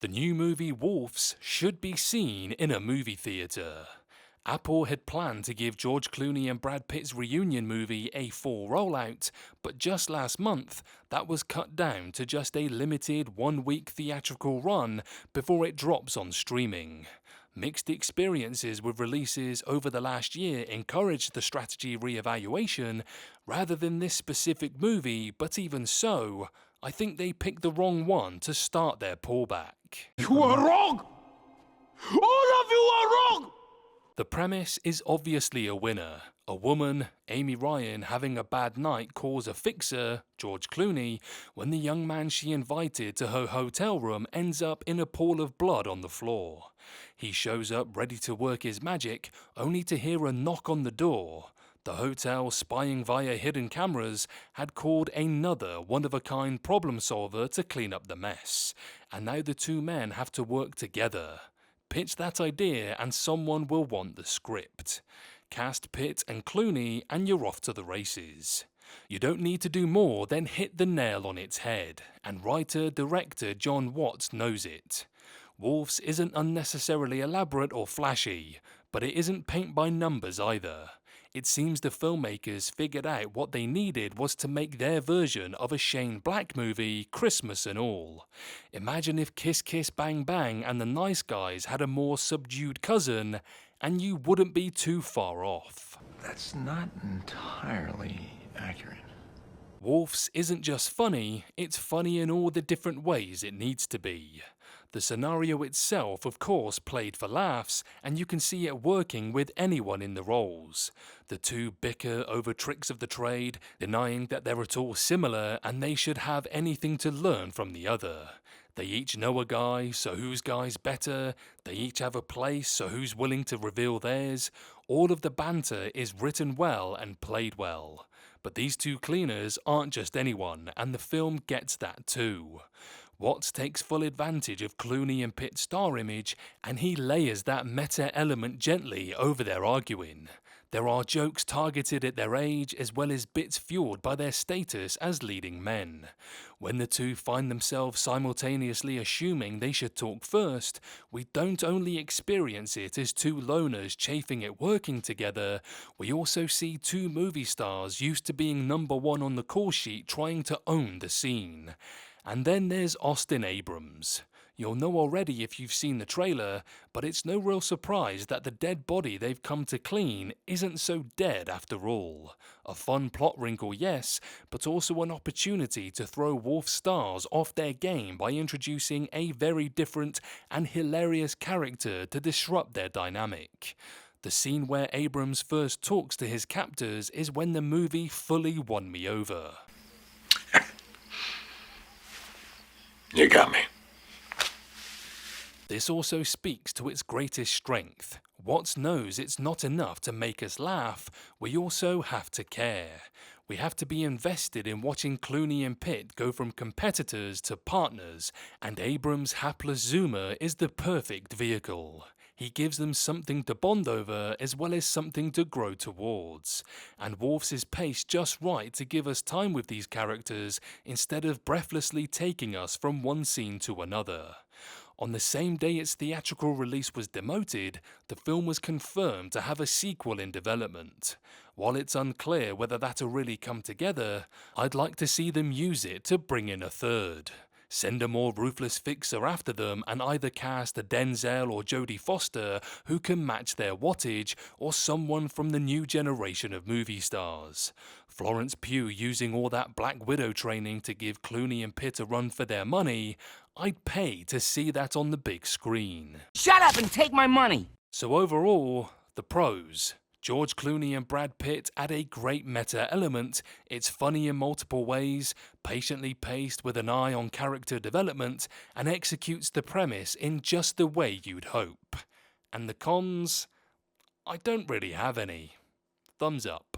The new movie Wolves should be seen in a movie theatre. Apple had planned to give George Clooney and Brad Pitt's reunion movie a full rollout, but just last month, that was cut down to just a limited one-week theatrical run before it drops on streaming. Mixed experiences with releases over the last year encouraged the strategy re-evaluation rather than this specific movie, but even so, I think they picked the wrong one to start their pullback. You are wrong! All of you are wrong! The premise is obviously a winner. A woman, Amy Ryan, having a bad night calls a fixer, George Clooney, when the young man she invited to her hotel room ends up in a pool of blood on the floor. He shows up ready to work his magic, only to hear a knock on the door. The hotel, spying via hidden cameras, had called another one-of-a-kind problem solver to clean up the mess, and now the two men have to work together. Pitch that idea and someone will want the script. Cast Pitt and Clooney and you're off to the races. You don't need to do more than hit the nail on its head, and writer-director Jon Watts knows it. Wolves isn't unnecessarily elaborate or flashy, but it isn't paint by numbers either. It seems the filmmakers figured out what they needed was to make their version of a Shane Black movie, Christmas and all. Imagine if Kiss Kiss Bang Bang and The Nice Guys had a more subdued cousin, and you wouldn't be too far off. That's not entirely accurate. Wolves isn't just funny, it's funny in all the different ways it needs to be. The scenario itself, of course, played for laughs, and you can see it working with anyone in the roles. The two bicker over tricks of the trade, denying that they're at all similar and they should have anything to learn from the other. They each know a guy, so whose guy's better? They each have a place, so who's willing to reveal theirs? All of the banter is written well and played well. But these two cleaners aren't just anyone, and the film gets that too. Watts takes full advantage of Clooney and Pitt's star image, and he layers that meta element gently over their arguing. There are jokes targeted at their age, as well as bits fueled by their status as leading men. When the two find themselves simultaneously assuming they should talk first, we don't only experience it as two loners chafing at working together, we also see two movie stars used to being number one on the call sheet trying to own the scene. And then there's Austin Abrams. You'll know already if you've seen the trailer, but it's no real surprise that the dead body they've come to clean isn't so dead after all. A fun plot wrinkle, yes, but also an opportunity to throw Wolf stars off their game by introducing a very different and hilarious character to disrupt their dynamic. The scene where Abrams first talks to his captors is when the movie fully won me over. You got me. This also speaks to its greatest strength. Watts knows it's not enough to make us laugh, we also have to care. We have to be invested in watching Clooney and Pitt go from competitors to partners, and Abrams' hapless zoomer is the perfect vehicle. He gives them something to bond over as well as something to grow towards. And Wolves is paced just right to give us time with these characters instead of breathlessly taking us from one scene to another. On the same day its theatrical release was demoted, the film was confirmed to have a sequel in development. While it's unclear whether that'll really come together, I'd like to see them use it to bring in a third. Send a more ruthless fixer after them and either cast a Denzel or Jodie Foster who can match their wattage, or someone from the new generation of movie stars. Florence Pugh using all that Black Widow training to give Clooney and Pitt a run for their money, I'd pay to see that on the big screen. Shut up and take my money! So overall, the pros. George Clooney and Brad Pitt add a great meta element, it's funny in multiple ways, patiently paced with an eye on character development, and executes the premise in just the way you'd hope. And the cons? I don't really have any. Thumbs up.